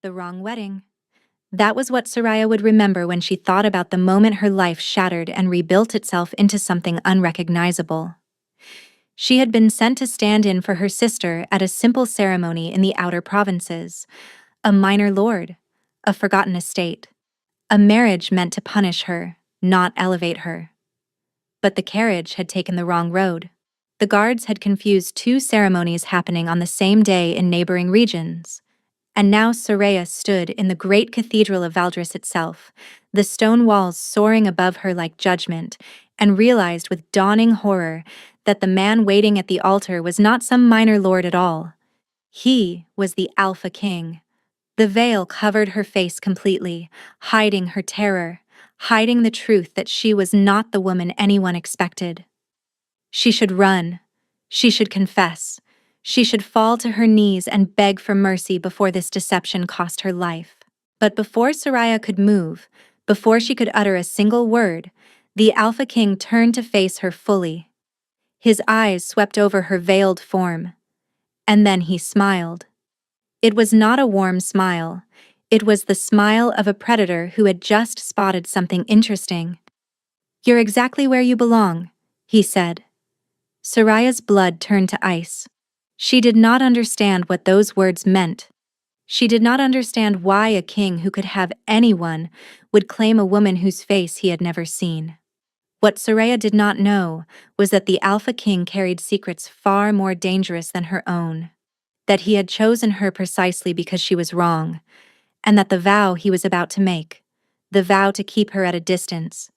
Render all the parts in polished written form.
The wrong wedding. That was what Soraya would remember when she thought about the moment her life shattered and rebuilt itself into something unrecognizable. She had been sent to stand in for her sister at a simple ceremony in the outer provinces, a minor lord, a forgotten estate, a marriage meant to punish her, not elevate her. But the carriage had taken the wrong road. The guards had confused two ceremonies happening on the same day in neighboring regions. And now Soraya stood in the great cathedral of Valdris itself, the stone walls soaring above her like judgment, and realized with dawning horror that the man waiting at the altar was not some minor lord at all. He was the Alpha King. The veil covered her face completely, hiding her terror, hiding the truth that she was not the woman anyone expected. She should run. She should confess. She should fall to her knees and beg for mercy before this deception cost her life. But before Soraya could move, before she could utter a single word, the Alpha King turned to face her fully. His eyes swept over her veiled form. And then he smiled. It was not a warm smile. It was the smile of a predator who had just spotted something interesting. "You're exactly where you belong," he said. Soraya's blood turned to ice. She did not understand what those words meant. She did not understand why a king who could have anyone would claim a woman whose face he had never seen. What Soraya did not know was that the Alpha King carried secrets far more dangerous than her own, that he had chosen her precisely because she was wrong, and that the vow he was about to make, the vow to keep her at a distance,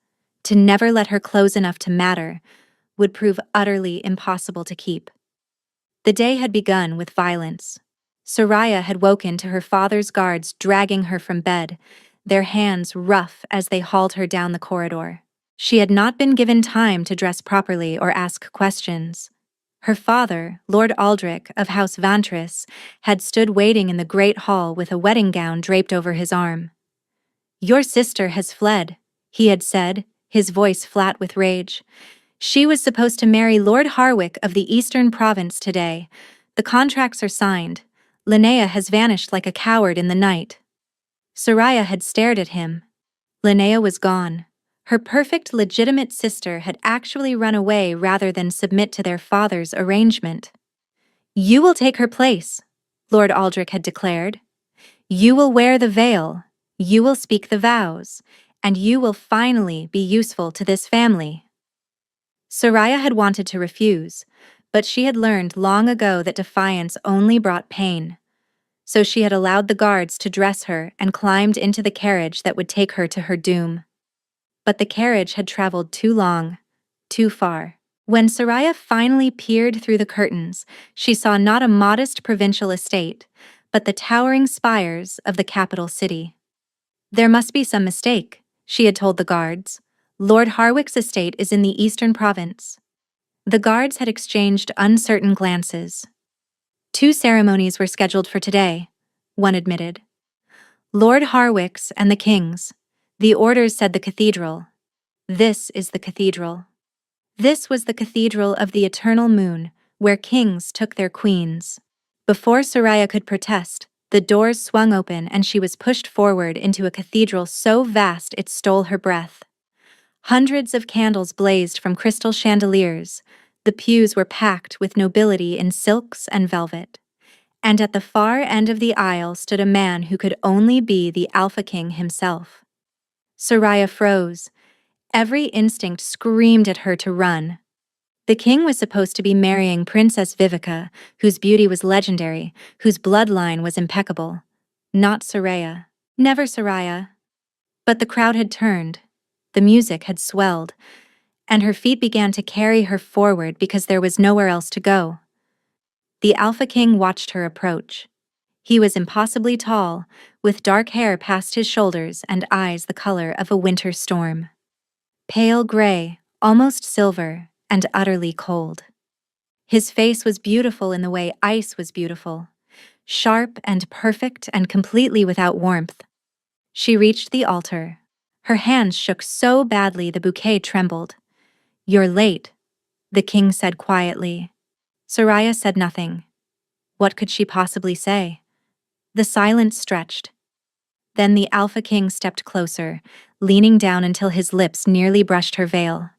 to never let her close enough to matter, would prove utterly impossible to keep. The day had begun with violence. Soraya had woken to her father's guards dragging her from bed, their hands rough as they hauled her down the corridor. She had not been given time to dress properly or ask questions. Her father, Lord Aldrich of House Vantris, had stood waiting in the great hall with a wedding gown draped over his arm. "Your sister has fled," he had said, his voice flat with rage. "She was supposed to marry Lord Harwick of the Eastern Province today. The contracts are signed. Linnea has vanished like a coward in the night." Soraya had stared at him. Linnea was gone. Her perfect, legitimate sister had actually run away rather than submit to their father's arrangement. "You will take her place," Lord Aldrich had declared. "You will wear the veil, you will speak the vows, and you will finally be useful to this family." Soraya had wanted to refuse, but she had learned long ago that defiance only brought pain. So she had allowed the guards to dress her and climbed into the carriage that would take her to her doom. But the carriage had traveled too long, too far. When Soraya finally peered through the curtains, she saw not a modest provincial estate, but the towering spires of the capital city. "There must be some mistake," she had told the guards. "Lord Harwick's estate is in the Eastern Province." The guards had exchanged uncertain glances. "Two ceremonies were scheduled for today," one admitted. "Lord Harwick's and the King's. The orders said the cathedral. This is the cathedral." This was the cathedral of the eternal moon, where kings took their queens. Before Soraya could protest, the doors swung open and she was pushed forward into a cathedral so vast it stole her breath. Hundreds of candles blazed from crystal chandeliers. The pews were packed with nobility in silks and velvet. And at the far end of the aisle stood a man who could only be the Alpha King himself. Soraya froze. Every instinct screamed at her to run. The king was supposed to be marrying Princess Vivica, whose beauty was legendary, whose bloodline was impeccable. Not Soraya. Never Soraya. But the crowd had turned. The music had swelled, and her feet began to carry her forward because there was nowhere else to go. The Alpha King watched her approach. He was impossibly tall, with dark hair past his shoulders and eyes the color of a winter storm. Pale gray, almost silver, and utterly cold. His face was beautiful in the way ice was beautiful, sharp and perfect and completely without warmth. She reached the altar. Her hands shook so badly the bouquet trembled. "You're late," the king said quietly. Soraya said nothing. What could she possibly say? The silence stretched, Then the Alpha King stepped closer, leaning down until his lips nearly brushed her veil.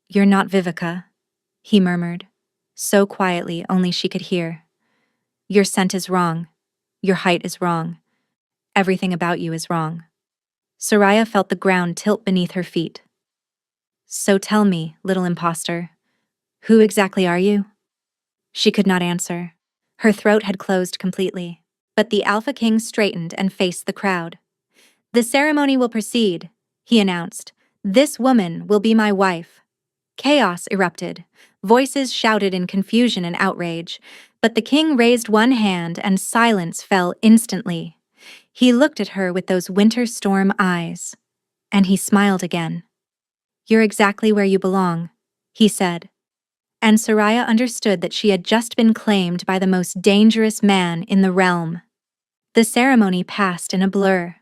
"You're not Vivica," he murmured, so quietly only she could hear. "Your scent is wrong. Your height is wrong. Everything about you is wrong." Soraya felt the ground tilt beneath her feet. "So tell me, little imposter, who exactly are you?" She could not answer. Her throat had closed completely. But the Alpha King straightened and faced the crowd. "The ceremony will proceed," he announced. "This woman will be my wife." Chaos erupted. Voices shouted in confusion and outrage. But the king raised one hand and silence fell instantly. He looked at her with those winter storm eyes. And he smiled again. "You're exactly where you belong," he said. And Soraya understood that she had just been claimed by the most dangerous man in the realm. The ceremony passed in a blur.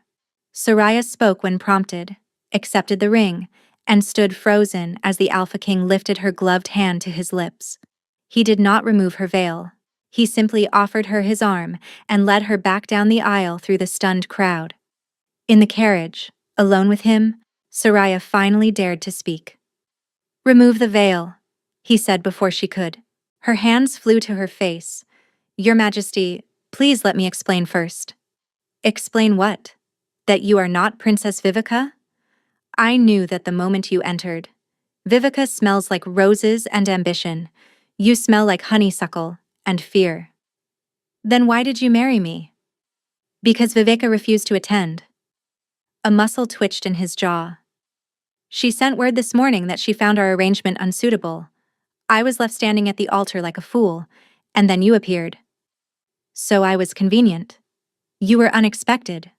Soraya spoke when prompted, accepted the ring, and stood frozen as the Alpha King lifted her gloved hand to his lips. He did not remove her veil. He simply offered her his arm and led her back down the aisle through the stunned crowd. In the carriage, alone with him, Soraya finally dared to speak. "Remove the veil," he said before she could. Her hands flew to her face. "Your Majesty, please let me explain first." "Explain what? That you are not Princess Vivica?" "I knew that the moment you entered. Vivica smells like roses and ambition. You smell like honeysuckle and fear." "Then why did you marry me?" "Because Vivica refused to attend." A muscle twitched in his jaw. "She sent word this morning that she found our arrangement unsuitable. I was left standing at the altar like a fool, and then you appeared. So I was convenient. You were unexpected."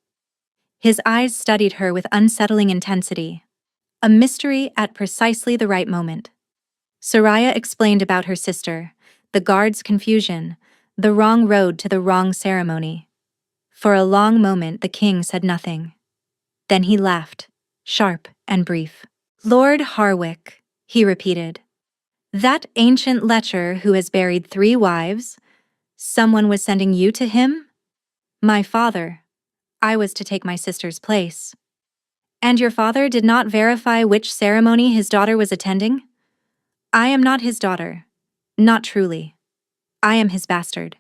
His eyes studied her with unsettling intensity. A mystery at precisely the right moment. Soraya explained about her sister, the guard's confusion, the wrong road to the wrong ceremony. For a long moment the king said nothing. Then he laughed, sharp and brief. "Lord Harwick," he repeated. "That ancient lecher who has buried 3 wives? Someone was sending you to him?" "My father. I was to take my sister's place." "And your father did not verify which ceremony his daughter was attending?" "I am not his daughter. Not truly. I am his bastard.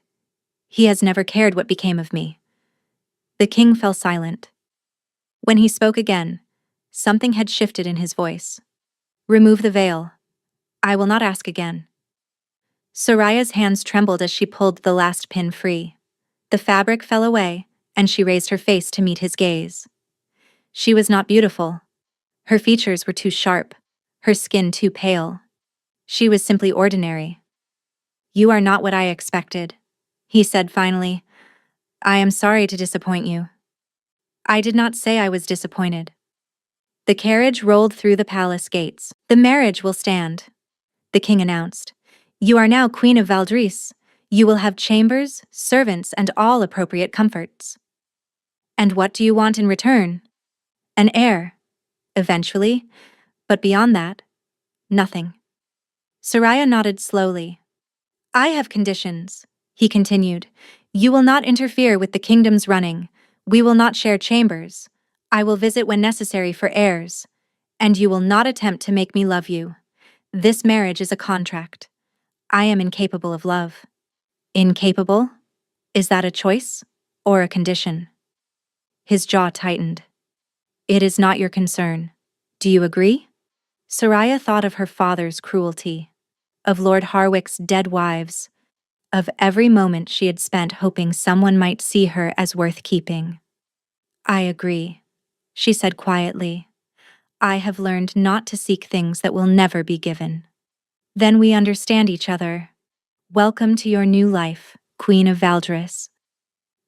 He has never cared what became of me." The king fell silent. When he spoke again, something had shifted in his voice. "Remove the veil. I will not ask again." Soraya's hands trembled as she pulled the last pin free. The fabric fell away, and she raised her face to meet his gaze. She was not beautiful. Her features were too sharp, her skin too pale. She was simply ordinary. "You are not what I expected," he said finally. "I am sorry to disappoint you." "I did not say I was disappointed." The carriage rolled through the palace gates. "The marriage will stand," the king announced. "You are now Queen of Valdris. You will have chambers, servants, and all appropriate comforts." "And what do you want in return?" "An heir. Eventually. But beyond that, nothing." Soraya nodded slowly. "I have conditions," he continued. "You will not interfere with the kingdom's running. We will not share chambers. I will visit when necessary for heirs. And you will not attempt to make me love you. This marriage is a contract. I am incapable of love." "Incapable? Is that a choice or a condition?" His jaw tightened. "It is not your concern. Do you agree?" Soraya thought of her father's cruelty, of Lord Harwick's dead wives, of every moment she had spent hoping someone might see her as worth keeping. "I agree," she said quietly. "I have learned not to seek things that will never be given." "Then we understand each other. Welcome to your new life, Queen of Valdris."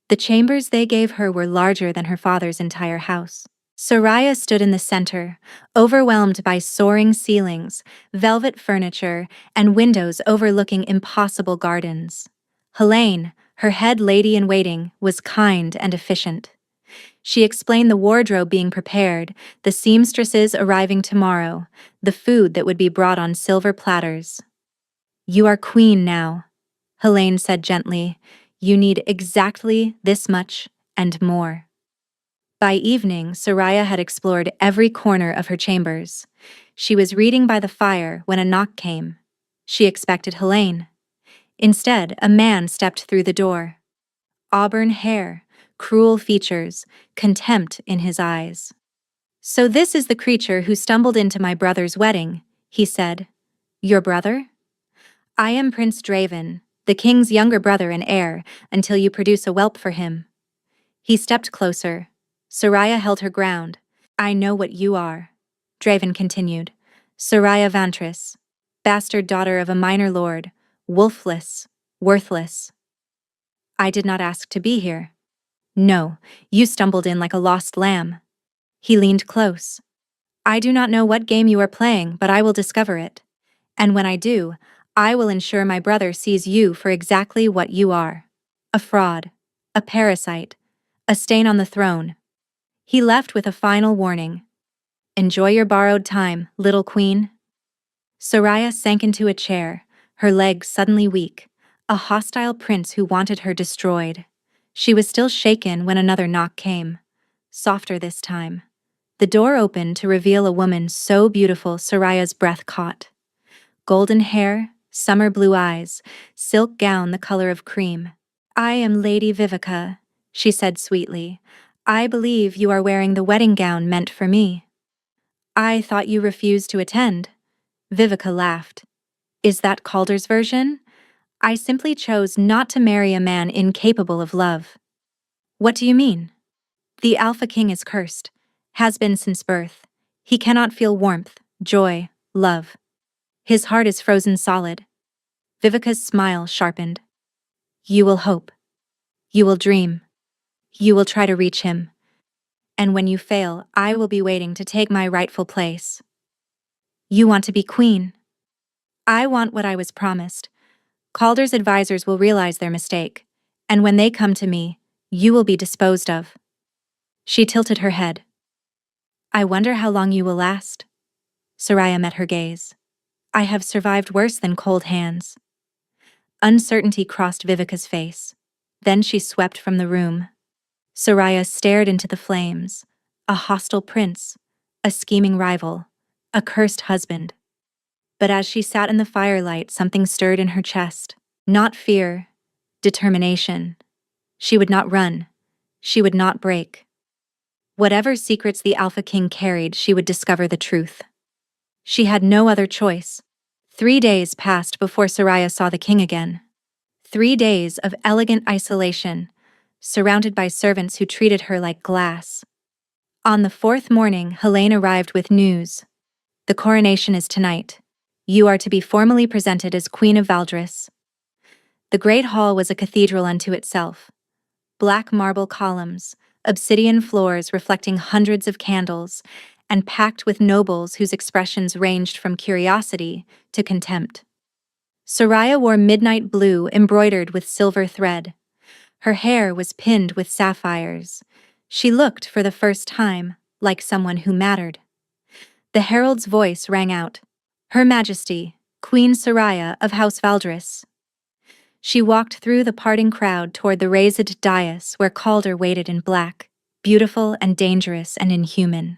The chambers they gave her were larger than her father's entire house. Soraya stood in the center, overwhelmed by soaring ceilings, velvet furniture, and windows overlooking impossible gardens. Helene, her head lady-in-waiting, was kind and efficient. She explained the wardrobe being prepared, the seamstresses arriving tomorrow, the food that would be brought on silver platters. "You are queen now," Helene said gently. "You need exactly this much and more." By evening, Soraya had explored every corner of her chambers. She was reading by the fire when a knock came. She expected Helene. Instead, a man stepped through the door. Auburn hair, cruel features, contempt in his eyes. "So this is the creature who stumbled into my brother's wedding," he said. "Your brother?" "I am Prince Draven, the king's younger brother and heir, until you produce a whelp for him." He stepped closer. Soraya held her ground. "I know what you are," Draven continued. "Soraya Vantress, bastard daughter of a minor lord, wolfless, worthless." "I did not ask to be here." "No, you stumbled in like a lost lamb." He leaned close. "I do not know what game you are playing, but I will discover it. And when I do, I will ensure my brother sees you for exactly what you are. A fraud. A parasite. A stain on the throne." He left with a final warning. "Enjoy your borrowed time, little queen." Soraya sank into a chair, her legs suddenly weak, a hostile prince who wanted her destroyed. She was still shaken when another knock came. Softer this time. The door opened to reveal a woman so beautiful Soraya's breath caught. Golden hair, summer blue eyes, silk gown the color of cream. "I am Lady Vivica," she said sweetly. "I believe you are wearing the wedding gown meant for me." "I thought you refused to attend." Vivica laughed. "Is that Calder's version? I simply chose not to marry a man incapable of love." "What do you mean?" "The Alpha King is cursed. Has been since birth. He cannot feel warmth, joy, love. His heart is frozen solid." Vivica's smile sharpened. "You will hope. You will dream. You will try to reach him. And when you fail, I will be waiting to take my rightful place." "You want to be queen." "I want what I was promised. Calder's advisors will realize their mistake, and when they come to me, you will be disposed of." She tilted her head. "I wonder how long you will last." Soraya met her gaze. "I have survived worse than cold hands." Uncertainty crossed Vivica's face. Then she swept from the room. Soraya stared into the flames. A hostile prince, a scheming rival, a cursed husband. But as she sat in the firelight, something stirred in her chest. Not fear, determination. She would not run. She would not break. Whatever secrets the Alpha King carried, she would discover the truth. She had no other choice. 3 days passed before Soraya saw the king again. 3 days of elegant isolation, surrounded by servants who treated her like glass. On the 4th morning, Helene arrived with news. "The coronation is tonight. You are to be formally presented as Queen of Valdris." The great hall was a cathedral unto itself. Black marble columns, obsidian floors reflecting hundreds of candles, and packed with nobles whose expressions ranged from curiosity to contempt. Soraya wore midnight blue embroidered with silver thread. Her hair was pinned with sapphires. She looked, for the first time, like someone who mattered. The herald's voice rang out. "Her Majesty, Queen Soraya of House Valdris." She walked through the parting crowd toward the raised dais where Calder waited in black, beautiful and dangerous and inhuman.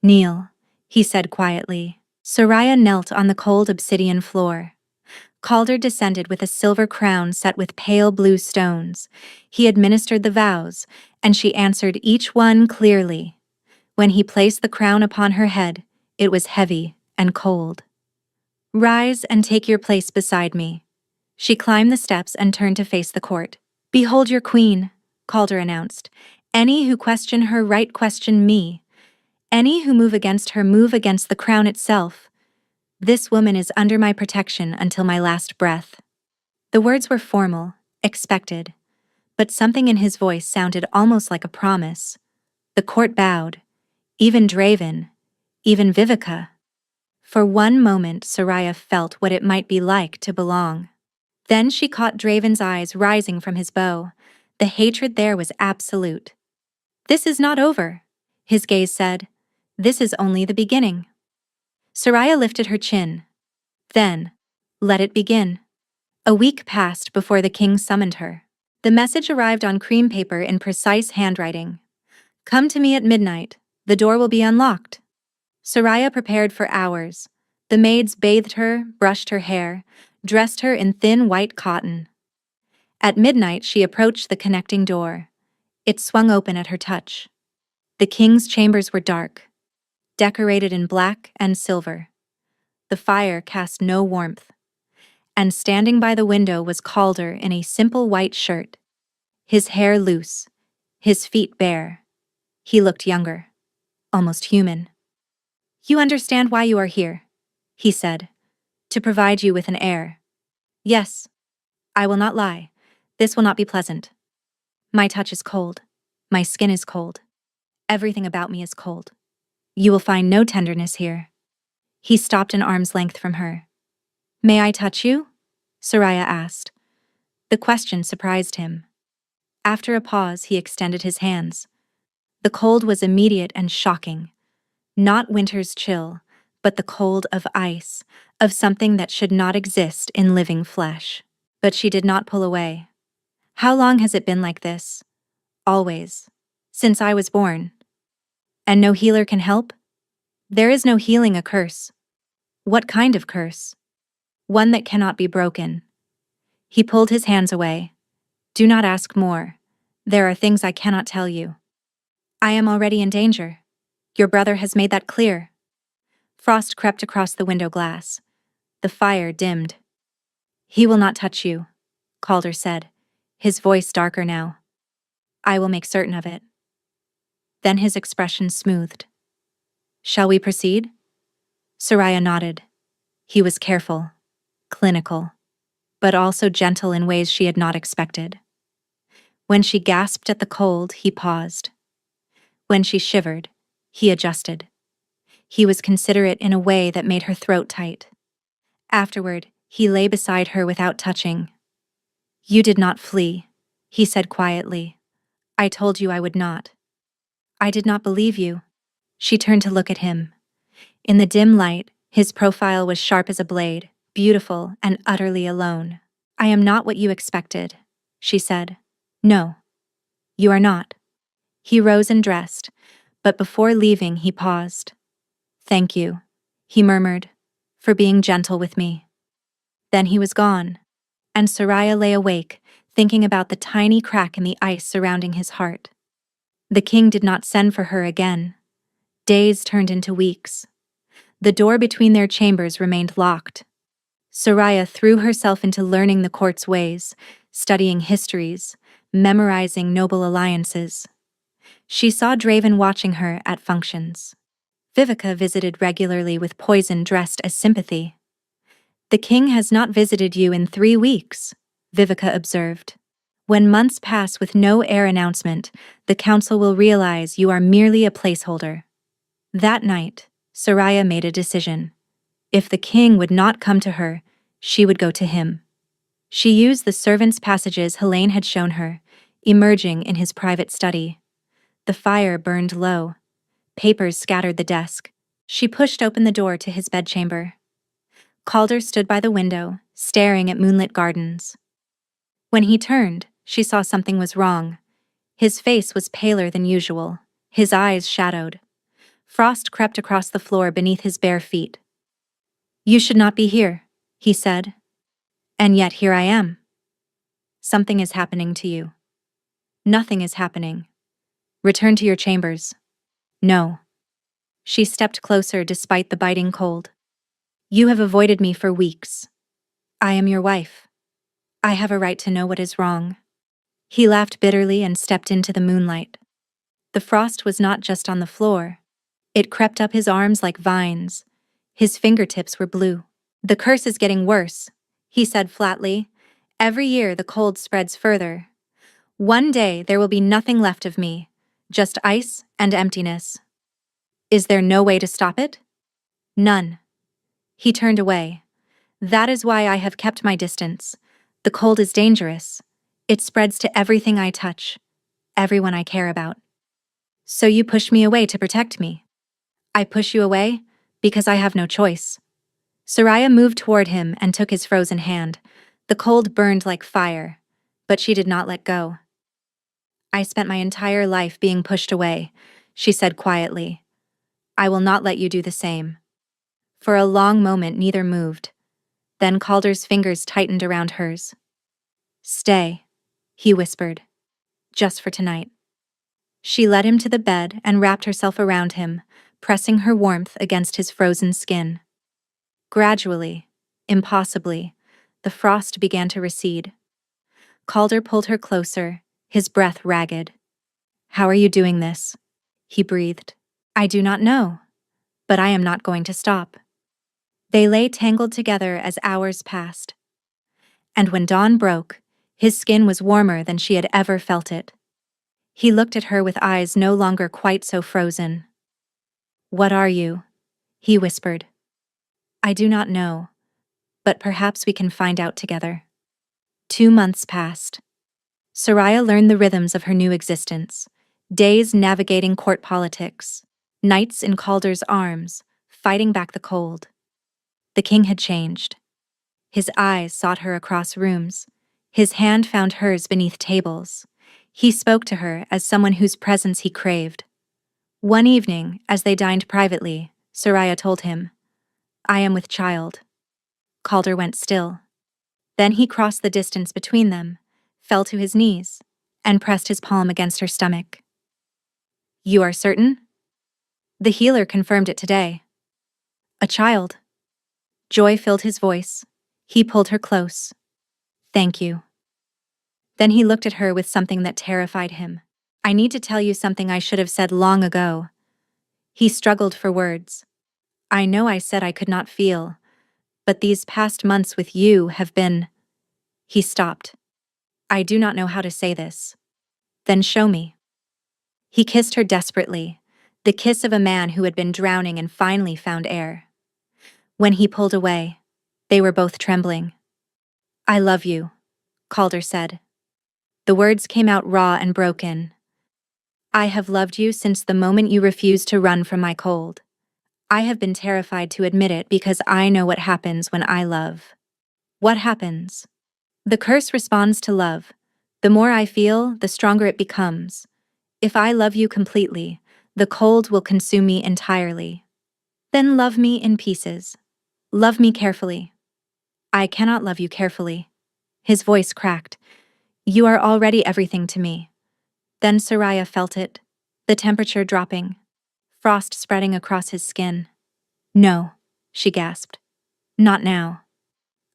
"Kneel," he said quietly. Soraya knelt on the cold obsidian floor. Calder descended with a silver crown set with pale blue stones. He administered the vows, and she answered each one clearly. When he placed the crown upon her head, it was heavy and cold. "Rise and take your place beside me." She climbed the steps and turned to face the court. "Behold your queen," Calder announced. "Any who question her right question me. Any who move against her move against the crown itself. This woman is under my protection until my last breath." The words were formal, expected, but something in his voice sounded almost like a promise. The court bowed. Even Draven, even Vivica. For one moment, Soraya felt what it might be like to belong. Then she caught Draven's eyes rising from his bow. The hatred there was absolute. "This is not over," his gaze said. "This is only the beginning." Soraya lifted her chin. Then, let it begin. A week passed before the king summoned her. The message arrived on cream paper in precise handwriting. Come to me at midnight. The door will be unlocked. Soraya prepared for hours. The maids bathed her, brushed her hair, dressed her in thin white cotton. At midnight, she approached the connecting door. It swung open at her touch. The king's chambers were dark, decorated in black and silver. The fire cast no warmth. And standing by the window was Calder in a simple white shirt. His hair loose, his feet bare. He looked younger, almost human. You understand why you are here, he said, to provide you with an heir. Yes, I will not lie. This will not be pleasant. My touch is cold. My skin is cold. Everything about me is cold. You will find no tenderness here. He stopped an arm's length from her. May I touch you? Soraya asked. The question surprised him. After a pause, he extended his hands. The cold was immediate and shocking. Not winter's chill, but the cold of ice, of something that should not exist in living flesh. But she did not pull away. How long has it been like this? Always. Since I was born. And no healer can help? There is no healing a curse. What kind of curse? One that cannot be broken. He pulled his hands away. Do not ask more. There are things I cannot tell you. I am already in danger. Your brother has made that clear. Frost crept across the window glass. The fire dimmed. He will not touch you, Calder said, his voice darker now. I will make certain of it. Then his expression smoothed. Shall we proceed? Soraya nodded. He was careful, clinical, but also gentle in ways she had not expected. When she gasped at the cold, he paused. When she shivered, he adjusted. He was considerate in a way that made her throat tight. Afterward, he lay beside her without touching. You did not flee, he said quietly. I told you I would not. I did not believe you. She turned to look at him. In the dim light, his profile was sharp as a blade, beautiful and utterly alone. I am not what you expected, she said. No, you are not. He rose and dressed, but before leaving he paused. Thank you, he murmured, for being gentle with me. Then he was gone, and Soraya lay awake, thinking about the tiny crack in the ice surrounding his heart. The king did not send for her again. Days turned into weeks. The door between their chambers remained locked. Soraya threw herself into learning the court's ways, studying histories, memorizing noble alliances. She saw Draven watching her at functions. Vivica visited regularly with poison dressed as sympathy. The king has not visited you in 3 weeks, Vivica observed. When months pass with no heir announcement, the council will realize you are merely a placeholder. That night, Soraya made a decision. If the king would not come to her, she would go to him. She used the servants' passages Helene had shown her, emerging in his private study. The fire burned low. Papers scattered the desk. She pushed open the door to his bedchamber. Calder stood by the window, staring at moonlit gardens. When he turned, she saw something was wrong. His face was paler than usual, his eyes shadowed. Frost crept across the floor beneath his bare feet. You should not be here, he said. And yet here I am. Something is happening to you. Nothing is happening. Return to your chambers. No. She stepped closer despite the biting cold. You have avoided me for weeks. I am your wife. I have a right to know what is wrong. He laughed bitterly and stepped into the moonlight. The frost was not just on the floor. It crept up his arms like vines. His fingertips were blue. The curse is getting worse, he said flatly. Every year the cold spreads further. One day there will be nothing left of me, just ice and emptiness. Is there no way to stop it? None. He turned away. That is why I have kept my distance. The cold is dangerous. It spreads to everything I touch, everyone I care about. So you push me away to protect me. I push you away because I have no choice. Soraya moved toward him and took his frozen hand. The cold burned like fire, but she did not let go. I spent my entire life being pushed away, she said quietly. I will not let you do the same. For a long moment neither moved. Then Calder's fingers tightened around hers. Stay, he whispered. Just for tonight. She led him to the bed and wrapped herself around him, pressing her warmth against his frozen skin. Gradually, impossibly, the frost began to recede. Calder pulled her closer, his breath ragged. How are you doing this? He breathed. I do not know, but I am not going to stop. They lay tangled together as hours passed. And when dawn broke, his skin was warmer than she had ever felt it. He looked at her with eyes no longer quite so frozen. What are you? He whispered. I do not know, but perhaps we can find out together. 2 months passed. Soraya learned the rhythms of her new existence. Days navigating court politics, nights in Calder's arms, fighting back the cold. The king had changed. His eyes sought her across rooms. His hand found hers beneath tables. He spoke to her as someone whose presence he craved. One evening, as they dined privately, Soraya told him, I am with child. Calder went still. Then he crossed the distance between them, fell to his knees, and pressed his palm against her stomach. You are certain? The healer confirmed it today. A child. Joy filled his voice. He pulled her close. Thank you. Then he looked at her with something that terrified him. I need to tell you something I should have said long ago. He struggled for words. I know I said I could not feel, but these past months with you have been… He stopped. I do not know how to say this. Then show me. He kissed her desperately, the kiss of a man who had been drowning and finally found air. When he pulled away, they were both trembling. I love you, Calder said. The words came out raw and broken. I have loved you since the moment you refused to run from my cold. I have been terrified to admit it because I know what happens when I love. What happens? The curse responds to love. The more I feel, the stronger it becomes. If I love you completely, the cold will consume me entirely. Then love me in pieces. Love me carefully. I cannot love you carefully. His voice cracked. You are already everything to me. Then Soraya felt it, the temperature dropping, frost spreading across his skin. No, she gasped. Not now.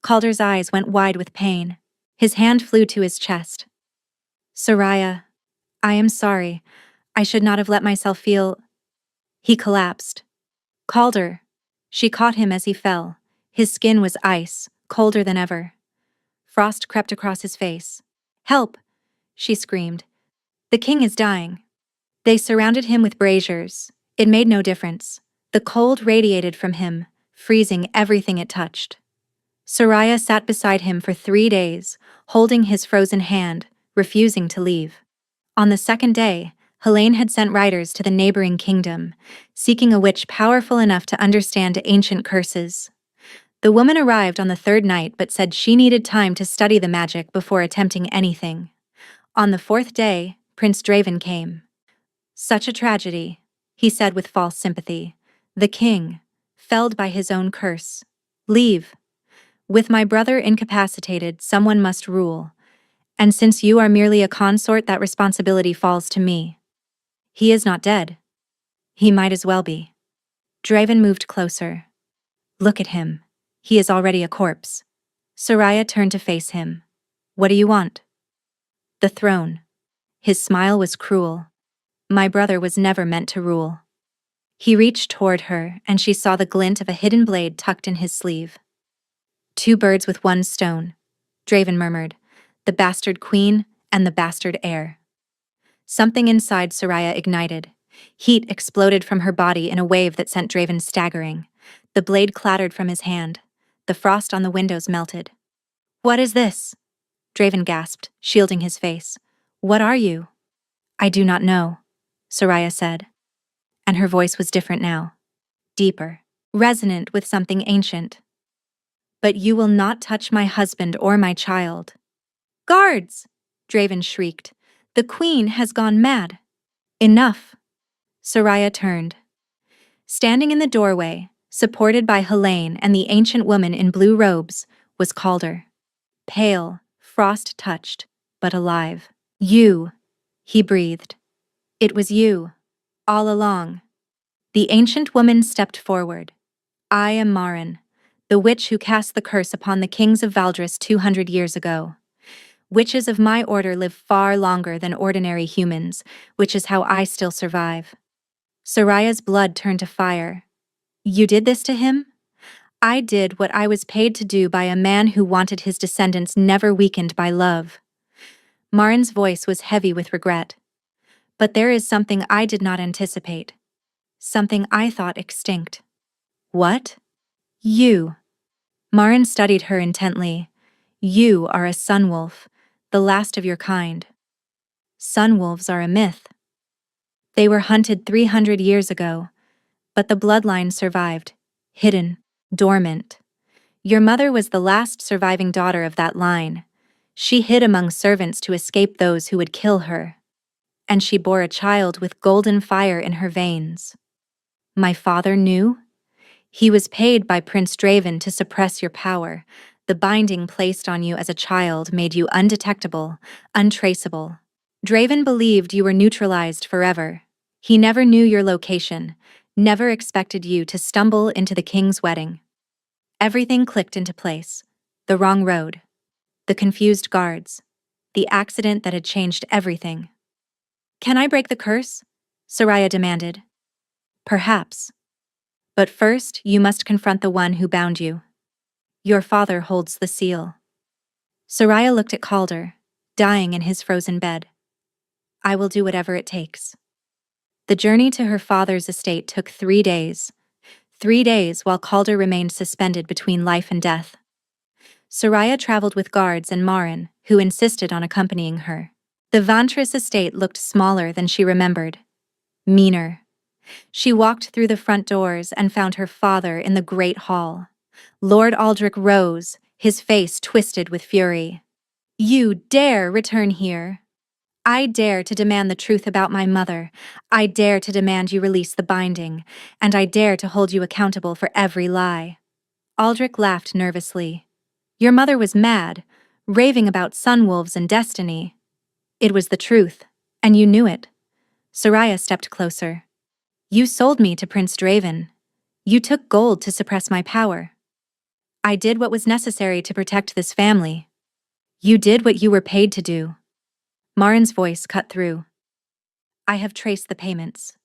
Calder's eyes went wide with pain. His hand flew to his chest. Soraya, I am sorry. I should not have let myself feel… He collapsed. Calder. She caught him as he fell. His skin was ice, colder than ever. Frost crept across his face. Help! She screamed. The king is dying. They surrounded him with braziers. It made no difference. The cold radiated from him, freezing everything it touched. Soraya sat beside him for 3 days, holding his frozen hand, refusing to leave. On the second day, Helene had sent riders to the neighboring kingdom, seeking a witch powerful enough to understand ancient curses. The woman arrived on the 3rd night but said she needed time to study the magic before attempting anything. On the 4th day, Prince Draven came. Such a tragedy, he said with false sympathy. The king, felled by his own curse. Leave. With my brother incapacitated, someone must rule. And since you are merely a consort, that responsibility falls to me. He is not dead. He might as well be. Draven moved closer. Look at him. He is already a corpse. Soraya turned to face him. What do you want? The throne. His smile was cruel. My brother was never meant to rule. He reached toward her, and she saw the glint of a hidden blade tucked in his sleeve. 2 birds with 1 stone, Draven murmured. The bastard queen and the bastard heir. Something inside Soraya ignited. Heat exploded from her body in a wave that sent Draven staggering. The blade clattered from his hand. The frost on the windows melted. What is this? Draven gasped, shielding his face. What are you? I do not know, Soraya said. And her voice was different now. Deeper, resonant with something ancient. But you will not touch my husband or my child. Guards! Draven shrieked. The queen has gone mad. Enough. Soraya turned. Standing in the doorway, supported by Helene and the ancient woman in blue robes, was Calder. Pale, frost-touched, but alive. You, he breathed. It was you, all along. The ancient woman stepped forward. I am Marin, the witch who cast the curse upon the kings of Valdris 200 years ago. Witches of my order live far longer than ordinary humans, which is how I still survive. Soraya's blood turned to fire. You did this to him? I did what I was paid to do by a man who wanted his descendants never weakened by love. Marin's voice was heavy with regret. But there is something I did not anticipate. Something I thought extinct. What? You. Marin studied her intently. You are a sunwolf, the last of your kind. Sunwolves are a myth. They were hunted 300 years ago, but the bloodline survived, hidden, dormant. Your mother was the last surviving daughter of that line. She hid among servants to escape those who would kill her. And she bore a child with golden fire in her veins. My father knew? He was paid by Prince Draven to suppress your power. The binding placed on you as a child made you undetectable, untraceable. Draven believed you were neutralized forever. He never knew your location, never expected you to stumble into the king's wedding. Everything clicked into place. The wrong road. The confused guards. The accident that had changed everything. Can I break the curse? Soraya demanded. Perhaps. But first, you must confront the one who bound you. Your father holds the seal. Soraya looked at Calder, dying in his frozen bed. I will do whatever it takes. The journey to her father's estate took 3 days. 3 days while Calder remained suspended between life and death. Soraya traveled with guards and Marin, who insisted on accompanying her. The Vantris estate looked smaller than she remembered. Meaner. She walked through the front doors and found her father in the great hall. Lord Aldrich rose, his face twisted with fury. You dare return here. I dare to demand the truth about my mother. I dare to demand you release the binding, and I dare to hold you accountable for every lie. Aldrich laughed nervously. Your mother was mad, raving about sunwolves and destiny. It was the truth, and you knew it. Soraya stepped closer. You sold me to Prince Draven. You took gold to suppress my power. I did what was necessary to protect this family. You did what you were paid to do. Marin's voice cut through. I have traced the payments.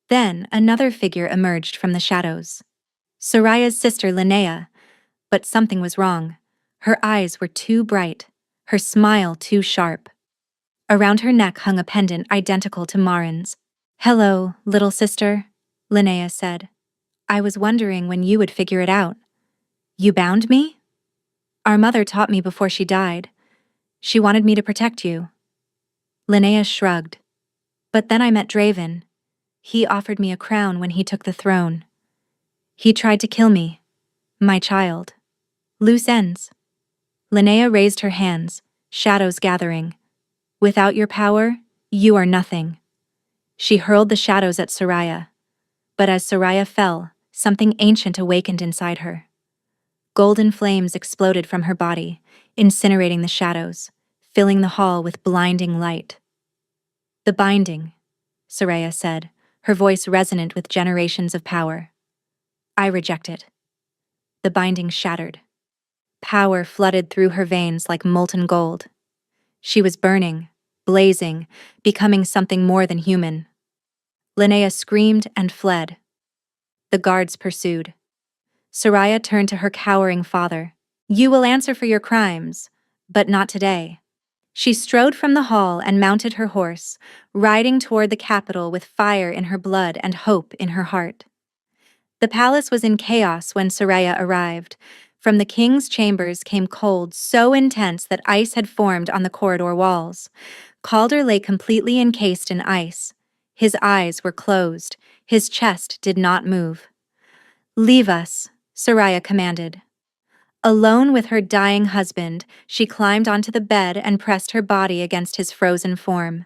Then another figure emerged from the shadows. Soraya's sister Linnea, but something was wrong. Her eyes were too bright, her smile too sharp. Around her neck hung a pendant identical to Marin's. Hello, little sister, Linnea said. I was wondering when you would figure it out. You bound me? Our mother taught me before she died. She wanted me to protect you. Linnea shrugged. But then I met Draven. He offered me a crown when he took the throne. He tried to kill me. My child. Loose ends. Linnea raised her hands, shadows gathering. Without your power, you are nothing. She hurled the shadows at Soraya. But as Soraya fell, something ancient awakened inside her. Golden flames exploded from her body, incinerating the shadows, filling the hall with blinding light. The binding, Soraya said, her voice resonant with generations of power. I reject it. The binding shattered. Power flooded through her veins like molten gold. She was burning, blazing, becoming something more than human. Linnea screamed and fled. The guards pursued. Soraya turned to her cowering father. You will answer for your crimes, but not today. She strode from the hall and mounted her horse, riding toward the capital with fire in her blood and hope in her heart. The palace was in chaos when Soraya arrived. From the king's chambers came cold so intense that ice had formed on the corridor walls. Calder lay completely encased in ice. His eyes were closed. His chest did not move. Leave us, Soraya commanded. Alone with her dying husband, she climbed onto the bed and pressed her body against his frozen form.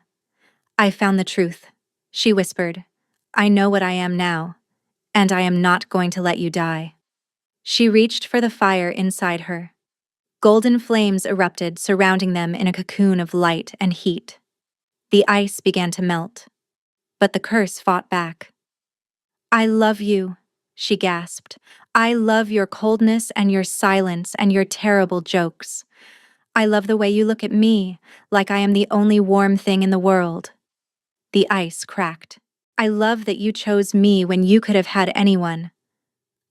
"I found the truth," she whispered. "I know what I am now, and I am not going to let you die." She reached for the fire inside her. Golden flames erupted, surrounding them in a cocoon of light and heat. The ice began to melt, but the curse fought back. "I love you," she gasped. "I love your coldness and your silence and your terrible jokes. I love the way you look at me, like I am the only warm thing in the world." The ice cracked. "I love that you chose me when you could have had anyone.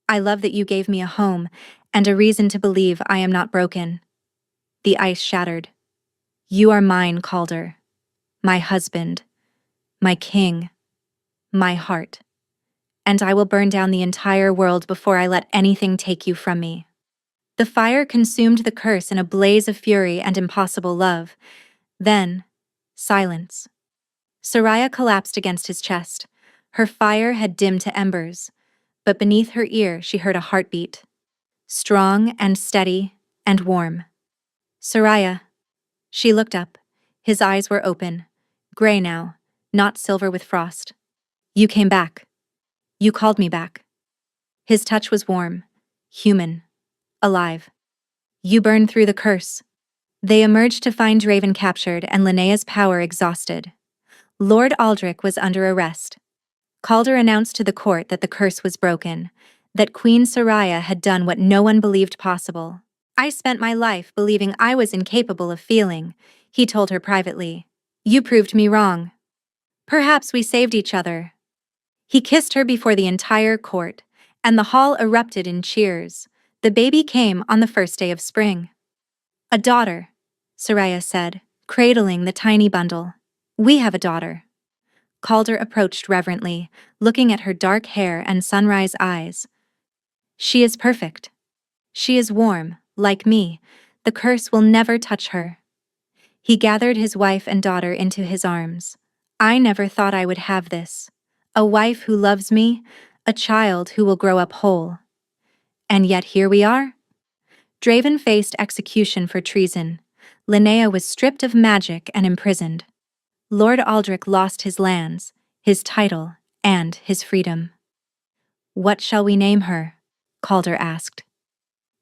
I love that you gave me a home and a reason to believe I am not broken." The ice shattered. "You are mine, Calder. My husband. My king. My heart. And I will burn down the entire world before I let anything take you from me." The fire consumed the curse in a blaze of fury and impossible love. Then, silence. Soraya collapsed against his chest. Her fire had dimmed to embers, but beneath her ear she heard a heartbeat. Strong and steady and warm. "Soraya." She looked up. His eyes were open, gray now, not silver with frost. "You came back. You called me back." His touch was warm, human, alive. "You burned through the curse." They emerged to find Draven captured and Linnea's power exhausted. Lord Aldrich was under arrest. Calder announced to the court that the curse was broken, that Queen Soraya had done what no one believed possible. "I spent my life believing I was incapable of feeling," he told her privately. "You proved me wrong. Perhaps we saved each other." He kissed her before the entire court, and the hall erupted in cheers. The baby came on the first day of spring. "A daughter," Soraya said, cradling the tiny bundle. "We have a daughter." Calder approached reverently, looking at her dark hair and sunrise eyes. "She is perfect. She is warm, like me. The curse will never touch her." He gathered his wife and daughter into his arms. "I never thought I would have this. A wife who loves me, a child who will grow up whole. And yet here we are." Draven faced execution for treason. Linnea was stripped of magic and imprisoned. Lord Aldrich lost his lands, his title, and his freedom. "What shall we name her?" Calder asked.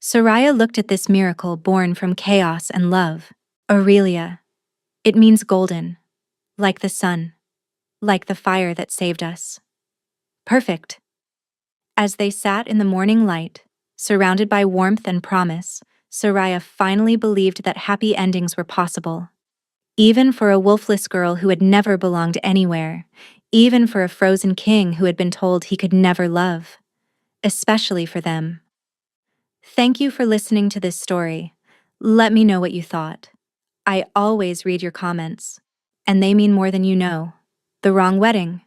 Soraya looked at this miracle born from chaos and love. "Aurelia. It means golden, like the sun, like the fire that saved us." "Perfect." As they sat in the morning light, surrounded by warmth and promise, Soraya finally believed that happy endings were possible. Even for a wolfless girl who had never belonged anywhere, even for a frozen king who had been told he could never love. Especially for them. Thank you for listening to this story. Let me know what you thought. I always read your comments, and they mean more than you know. The wrong wedding.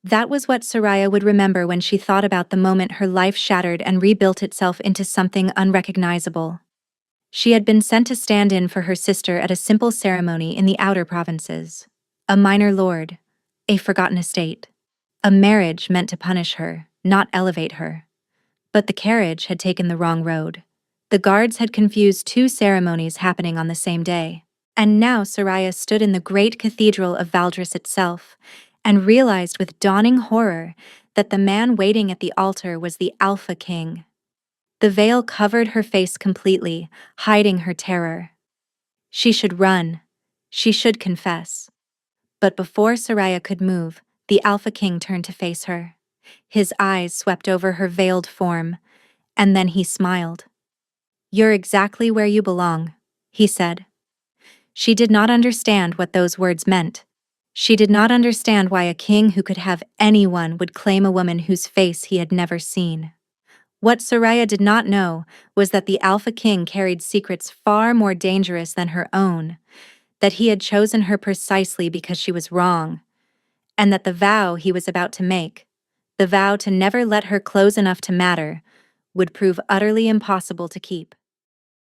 That was what Soraya would remember when she thought about the moment her life shattered and rebuilt itself into something unrecognizable. She had been sent to stand in for her sister at a simple ceremony in the outer provinces. A minor lord, a forgotten estate, a marriage meant to punish her, not elevate her. But the carriage had taken the wrong road. The guards had confused two ceremonies happening on the same day. And now Soraya stood in the great cathedral of Valdris itself, and realized with dawning horror that the man waiting at the altar was the Alpha King. The veil covered her face completely, hiding her terror. She should run. She should confess. But before Soraya could move, the Alpha King turned to face her. His eyes swept over her veiled form, and then he smiled. "You're exactly where you belong," he said. She did not understand what those words meant. She did not understand why a king who could have anyone would claim a woman whose face he had never seen. What Soraya did not know was that the Alpha King carried secrets far more dangerous than her own, that he had chosen her precisely because she was wrong, and that the vow he was about to make, the vow to never let her close enough to matter, would prove utterly impossible to keep.